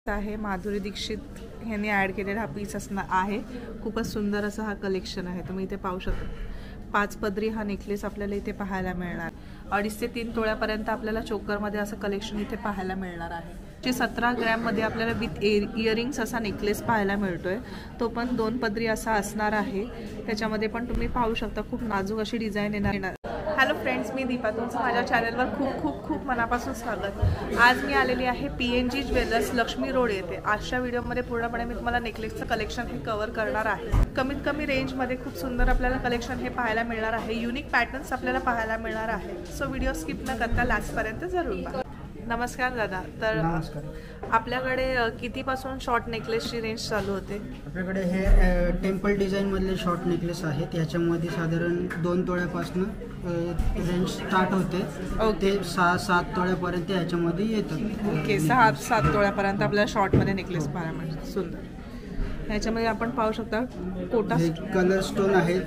आहे माधुरी दीक्षित यांनी ॲड केलेला हा पीस असणार आहे। खूपच सुंदर असा हा कलेक्शन आहे। तुम्ही इथे पाहू शकता 5 पदरी हा नेकलेस आपल्याला इथे पाहायला मिळणार। 2.5 ते 3 तोळ्यापर्यंत आपल्याला चोकरमध्ये असं कलेक्शन इथे पाहायला मिळणार आहे। 17 ग्रॅममध्ये आपल्याला विथ इयरिंग्स असा नेकलेस पाहायला मिळतोय, तो पण 2 पदरी असा असणार आहे। त्याच्यामध्ये पण तुम्ही पाहू शकता खूप नाजूक अशी डिझाईन येणार। हॅलो फ्रेंड्स, मी दीपा, तुमचं माझ्या चॅनलवर खूप खूप खूप मनापासून स्वागत। आज मी आलेली आहे PNG ज्वेलर्स लक्ष्मी रोड येथे। आजच्या व्हिडिओमध्ये पूर्णपणे मी तुम्हाला नेकलेसचं कलेक्शन हे कव्हर करणार आहे। कमीत कमी रेंजमध्ये खूप सुंदर आपल्याला कलेक्शन हे पाहायला मिळणार आहे। युनिक पॅटर्न्स आपल्याला पाहायला मिळणार आहे। सो व्हिडिओ स्किप न करता लास्टपर्यंत जरूर पहा। नमस्कार दादा, तर आपल्याकडे कितीपासून शॉर्ट नेकलेसची रेंज चालू होते? आपल्याकडे हे टेम्पल डिझाईन मधले शॉर्ट नेकलेस आहेत। याच्यामध्ये साधारण 2 तोळ्यापासून रेंज स्टार्ट होते, ते 6-7 तोळ्यापर्यंत याच्यामध्ये येतात। ओके, 6-7 तोळ्यापर्यंत आपल्याला शॉर्टमध्ये नेकलेस पाहायला मिळतात। सुंदर। याच्यामध्ये आपण पाहू शकता पोटा कलर स्टोन आहेत,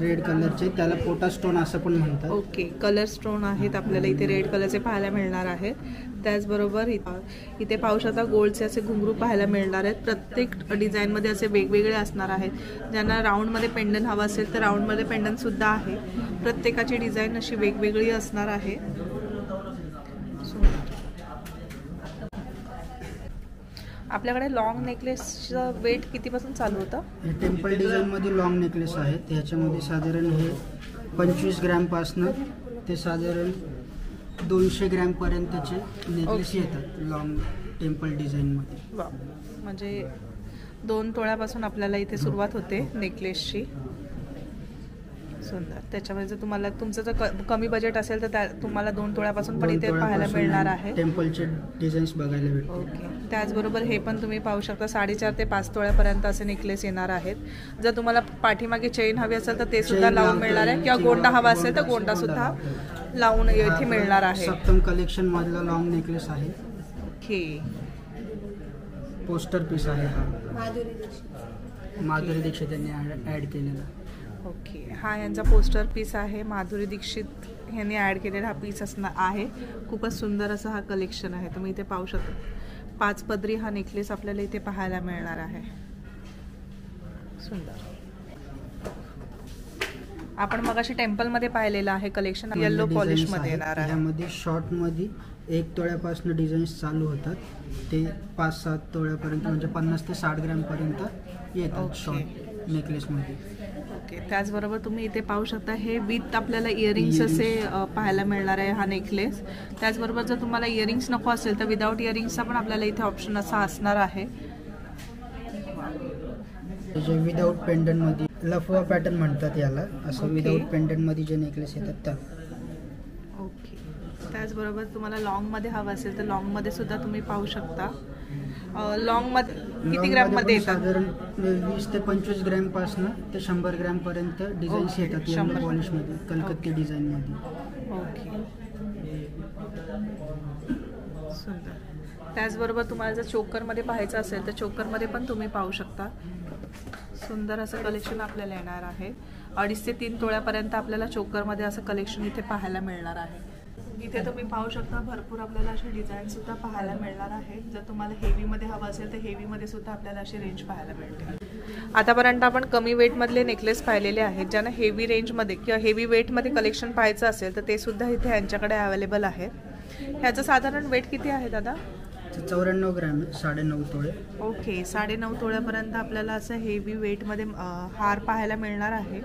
रेड कलरचे, त्याला पोटा स्टोन असं पण म्हणतात। ओके, कलर स्टोन आहेत आपल्याला इथे रेड कलरचे पाहायला मिळणार आहेत। त्याचबरोबर इथे पाहू शकता गोल्डचे असे घुंगरू पाहायला मिळणार आहेत। प्रत्येक डिझाईनमध्ये असे वेगवेगळे असणार आहेत। ज्यांना राऊंडमध्ये पेंडन हवं असेल तर राऊंडमध्ये पेंडन सुद्धा आहे। प्रत्येकाची डिझाईन अशी वेगवेगळी असणार आहे। आपल्याकडे लॉंग नेकलेसचं वेट कितीपासून चालू होतं? हे टेम्पल डिझाईनमध्ये लॉंग नेकलेस आहेत। याच्यामध्ये साधारण हे 25 ग्रॅमपासून ते साधारण 200 ग्रॅमपर्यंतचे नेकलेस येतात लॉंग टेम्पल डिझाईनमध्ये। वा, म्हणजे 2 तोळ्यापासून आपल्याला इथे सुरुवात होते नेकलेसची। सुंदर। त्याच्यामध्ये जर तुम्हाला तुमचं जर कमी बजेट असेल तर तुम्हाला 2 तोळ्यापासून पण इथे पाहायला मिळणार आहे। टेम्पलचे डिझाईन्स बघायला भेटतात। ओके, त्याचबरोबर हे पण तुम्ही पाहू शकता 4.5 ते 5 तोळ्यापर्यंत असे नेकलेस येणार आहेत। जर तुम्हाला पाठीमागे चेन हवी असेल तर ते सुद्धा लावून मिळणार आहे, किंवा गोंडा हवा असेल तर गोंडा सुद्धा लावून इथे मिळणार आहे। सप्तम कलेक्शन मधला लॉंग नेकलेस आहे। ओके, पोस्टर पीस आहे हा, माधुरी दीक्षित यांनी ॲड केलेला। ओके, हा यांचा पोस्टर पीस आहे। माधुरी दीक्षित यांनी ॲड केलेला हा पीस असणार आहे। खूपच सुंदर असा हा कलेक्शन आहे। तुम्ही इथे पाहू शकता 5 पदरी हा नेकलेस आपल्याला इथे पाहायला मिळणार आहे। सुंदर। आपण मगाशी टेम्पलमध्ये पाहिलेलं आहे कलेक्शन, येलो पॉलिशमध्ये येणार आहे। यामध्ये शॉर्टमध्ये 1 तोळ्यापासून डिझाईन्स चालू होतात, ते 5-7 तोळ्यापर्यंत, म्हणजे 50 ते 60 ग्रॅमपर्यंत येतात शॉर्ट नेकलेसमध्ये। ओके, त्याचबरोबर तुम्ही इथे पाहू शकता हे विथ आपल्याला इयरिंग्स असे पाहायला मिळणार आहे हा नेकलेस। त्याचबरोबर जर तुम्हाला इयरिंग्स नको असेल तर विदाऊट इयरिंग्सचा पण आपल्याला इथे ऑप्शन असा असणार आहे। विदाऊट पेंडंटमध्ये लफवा पॅटर्न म्हणतात याला, असं विदाऊट पेंडंटमध्ये जे नेकलेस येतात त्या। ओके, त्याचबरोबर तुम्हाला लॉंगमध्ये हवं असेल तर लॉंगमध्ये सुद्धा तुम्ही पाहू शकता। लॉंगमध्ये किती ग्रॅममध्ये येतात? साधारण 20 ते 25 ग्रॅमपासून ते 100 ग्रॅमपर्यंत डिझाईन्स येतात येलो पॉलिशमध्ये, कलकत्ती डिझाईनमध्ये। ओके, सुंदर। त्याचबरोबर तुम्हाला जर चोकरमध्ये पाहायचं असेल तर चोकरमध्ये पण तुम्ही पाहू शकता सुंदर असं कलेक्शन आपल्याला येणार आहे। 2.5 ते 3 तोळ्यापर्यंत आपल्याला चोकरमध्ये असं कलेक्शन इथे पाहायला मिळणार आहे। इथे तुम्ही पाहू शकता भरपूर आपल्याला असे डिझाईन सुद्धा पाहायला मिळणार आहेत। जर तुम्हाला हेवीमध्ये हवं असेल तर हेवीमध्ये सुद्धा आपल्याला अशी रेंज पाहायला मिळते। आतापर्यंत आपण कमी वेटमधले नेकलेस पाहिलेले आहेत। ज्यांना हेवी रेंजमध्ये किंवा हेवी वेटमध्ये कलेक्शन पाहायचं असेल तर ते सुद्धा इथे यांच्याकडे अवेलेबल आहे। ह्याचं साधारण वेट किती आहे दादा? 94 ग्रॅम, 9.5 तोळे। ओके, 9.5 तोळ्यापर्यंत आपल्याला असं हेवी वेटमध्ये हार पाहायला मिळणार आहे।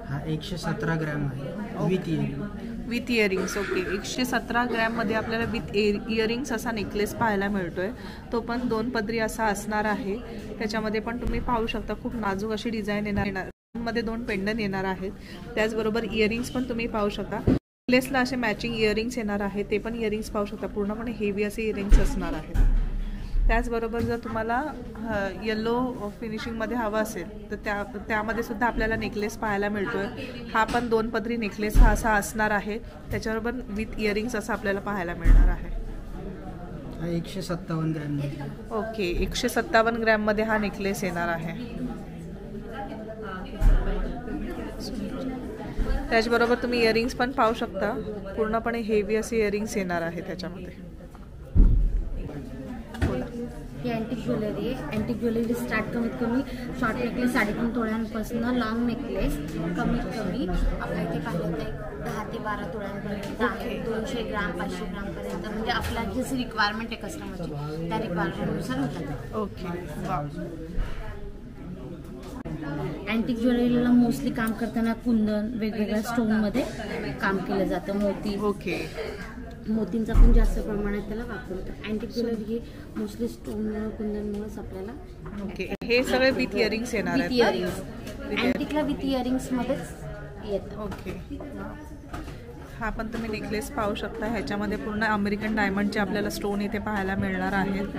हा 117 ग्रॅम आहे विथ इयरिंग्स। ओके, 117 ग्रॅममध्ये आपल्याला विथ इयरिंग्स असा नेकलेस पाहायला मिळतोय, तो पण 2 पदरी असा असणार आहे। त्याच्यामध्ये पण तुम्ही पाहू शकता खूप नाजूक अशी डिझाईन येणार, मध्ये 2 पेंडन येणार आहेत। त्याचबरोबर इयरिंग्स पण तुम्ही पाहू शकता। नेकलेसला असे मॅचिंग इयरिंग्स येणार आहे, ते पण इयरिंग्स पाहू शकता, पूर्णपणे हेवी असे इयरिंग्स असणार आहेत। त्याचबरोबर जर तुम्हाला येलो फिनिशिंगमध्ये हवा असेल तर त्यामध्ये सुद्धा आपल्याला नेकलेस पाहायला मिळतोय। हा पण 2 पदरी नेकलेस हा असा असणार आहे। त्याच्याबरोबर विथ इयरिंग्स असं आपल्याला पाहायला मिळणार आहे। 157 ग्रॅम। ओके, 157 ग्रॅममध्ये हा नेकलेस येणार आहे। त्याचबरोबर तुम्ही इयरिंग्स पण पाहू शकता, पूर्णपणे हेवी असे इयरिंग्स येणार आहे त्याच्यामध्ये। बोला। ही अँटिक ज्वेलरी आहे. अँटिक ज्वेलरी स्टार्ट कमीत कमी शॉर्ट नेकलेस 3.5 तोळ्यांपासून लॉंग नेकलेस कमीत कमी आपल्या इथे पाहिलं तर 10 ते 12 तोळ्यांपर्यंत आहे. 200 ग्राम 500 ग्राम पर्यंत, म्हणजे आपल्या जशी रिक्वायरमेंट आहे कस्टमरची त्या रिक्वायरमेंटनुसार होतात. ओके. अँटिक ज्वेलरीला मोस्टली काम करताना कुंदन वेगवेगळ्या स्टोनमध्ये काम केलं जातं. ओके. मोतींचा पण जास्त प्रमाणात त्याला वापर होतो. अँटिक ज्वेलरी ही मोस्टली स्टोनमुळे कुंदनमुळेच आपल्याला. ओके. हे सगळे विथ इयरिंग्स येणार आहेत. विथ इयरिंग्स अँटिकला विथ इयरिंग्स मध्येच येतं. ओके. हा पण तुम्ही नेकलेस पाहू शकता. ह्याच्यामध्ये पूर्ण अमेरिकन डायमंडचे आपल्याला स्टोन इथे पाहायला मिळणार आहेत.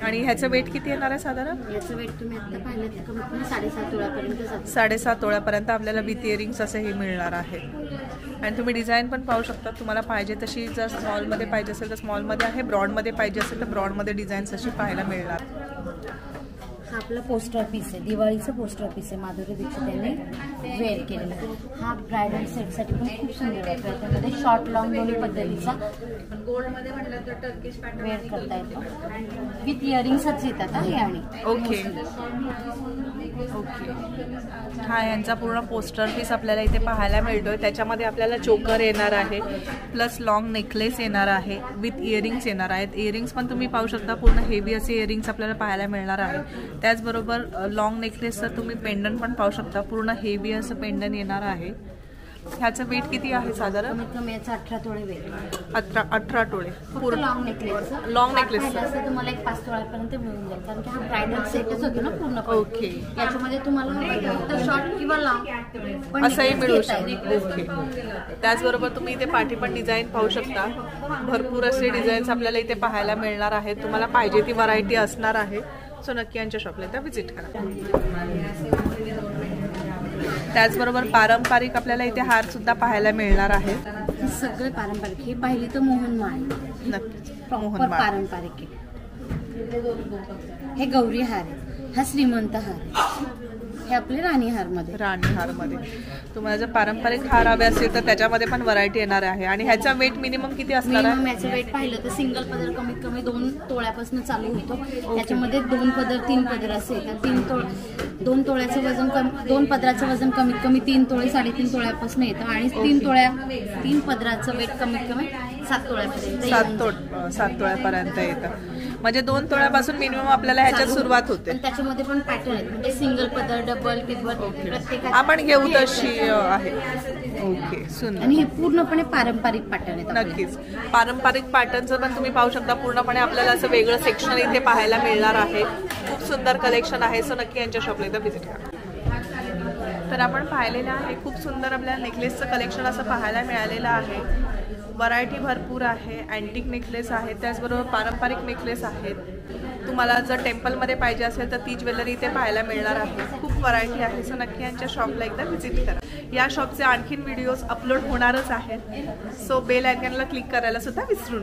आणि ह्याचं वेट किती येणार आहे साधारण? याचं वेट तुम्ही आता पाहिलं तर कमीत कमी 7.5 तोळ्यापर्यंत जातं. 7.5 तोळ्यापर्यंत आपल्याला विथ इयरिंग्स असं हे मिळणार आहे. आणि तुम्ही डिझाईन पण पाहू शकता. तुम्हाला पाहिजे तशी, जर स्मॉलमध्ये पाहिजे असेल तर स्मॉलमध्ये आहे, ब्रॉडमध्ये पाहिजे असेल तर ब्रॉडमध्ये डिझाईन्स अशी पाहायला मिळणार. हा आपला पोस्टर पीस आहे, दिवाळीचं पोस्टर पीस आहे. माधुरी दीक्षित यांनी वेअर केलेला. हा ब्रायडल सेटसाठी पण खूप सुंदर आहे. त्यामध्ये शॉर्ट लॉंग दोन्ही पद्धतीचा गोल्डमध्ये म्हटलं तर टर्किश पॅटर्न वेअर करता येतो. विथ इयरिंग्सच येतात हा. आणि ओके. ओके. हा यांचा पूर्ण पोस्टर पीस आपल्याला इथे पाहायला मिळतोय. त्याच्यामध्ये आपल्याला चोकर येणार आहे, प्लस लॉंग नेकलेस येणार आहे, विथ इयरिंग्स येणार आहेत. इयरिंग्स पण तुम्ही पाहू शकता. पूर्ण हेवी असे इयरिंग्स आपल्याला पाहायला मिळणार आहे. त्याचबरोबर लॉंग नेकलेसचं तुम्ही पेंडंट पण पाहू शकता. पूर्ण हेवी असं पेंडंट येणार आहे. ह्याचं वेट किती आहे साधारण? कमीत कमी याचं 18 तोळे वेट. 18 टोळे पूर्ण लॉंग नेकलेस. लॉंग नेकलेस तुम्हाला एक 5 तोळ्यापर्यंत मिळून जाईल, कारण की हा ब्रायडल सेटच होतो ना पूर्ण. ओके. याच्यामध्ये तुम्हाला शॉर्ट किंवा लॉंग असंही मिळू शकतं. ओके. त्याचबरोबर तुम्ही इथे पाठी पण डिझाईन पाहू शकता. भरपूर असे डिझाईन्स आपल्याला इथे पाहायला मिळणार आहेत. तुम्हाला पाहिजे ती व्हरायटी असणार आहे. सो नक्की यांच्या शॉपला एकदा व्हिजिट करा. त्याचबरोबर पारंपरिक आपल्याला इथे हार सुद्धा पाहायला मिळणार आहे. हे सगळे पारंपरिक. हे पाहिली तर मोहनमाळ आहे. नक्कीच प्रॉपर पारंपरिक आहे. हे गौरी हार आहे. हा श्रीमंत हार आहे. हे आपले राणी हारमध्ये. राणी हारमध्ये तुम्हाला जर पारंपरिक हार हवे असेल तर त्याच्यामध्ये पण व्हरायटी येणार आहे. आणि ह्याचा वेट मिनिमम किती असणार आहे? याचं वेट पाहिलं तर सिंगल पदर कमीत कमी 2 तोळ्यापासून चालू होतो. त्याच्यामध्ये 2 पदर 3 पदर असे येतात. 2 तोळ्याचं वजन 2 पदराचं वजन कमीत कमी 3 तोळे 3.5 तोळ्यापासून येतं. आणि 3 पदराचं वेट कमीत कमी 7 तोळ्यापर्यंत 7 तोळ्यापर्यंत येतं. म्हणजे 2 तोळ्यापासून मिनिमम आपल्याला ह्याच्यात सुरुवात होते. त्याच्यामध्ये पण पॅटर्न आहेत, म्हणजे सिंगल पदर, डबल, ट्रिपल, प्रत्येक आपण घेऊ तशी आहे. ओके. सुंदर. आणि हे पूर्णपणे पारंपरिक पॅटर्न आहेत. नक्कीच पारंपरिक पॅटर्नचं पण तुम्ही पाहू शकता. पूर्णपणे आपल्याला असं वेगळं सेक्शन इथे पाहायला मिळणार आहे. खूप सुंदर कलेक्शन आहे. सो नक्की यांच्या शॉपला एकदा व्हिजिट करा. तर आपण पाहिलेलं आहे खूप सुंदर आपल्याला नेकलेसचं कलेक्शन असं पाहायला मिळालेलं आहे. व्हरायटी भरपूर आहे. अँटिक नेकलेस आहेत, त्याचबरोबर पारंपरिक नेकलेस आहेत. तुम्हाला जर टेम्पलमध्ये पाहिजे असेल तर ती ज्वेलरी इथे पाहायला मिळणार आहे. खूप व्हरायटी आहे. सो नक्की यांच्या शॉपला एकदा व्हिजिट करा. या शॉपचे आणखीन व्हिडिओज अपलोड होणारच आहेत. सो बेल आयकॉनला क्लिक करायला सुद्धा विसरू नका.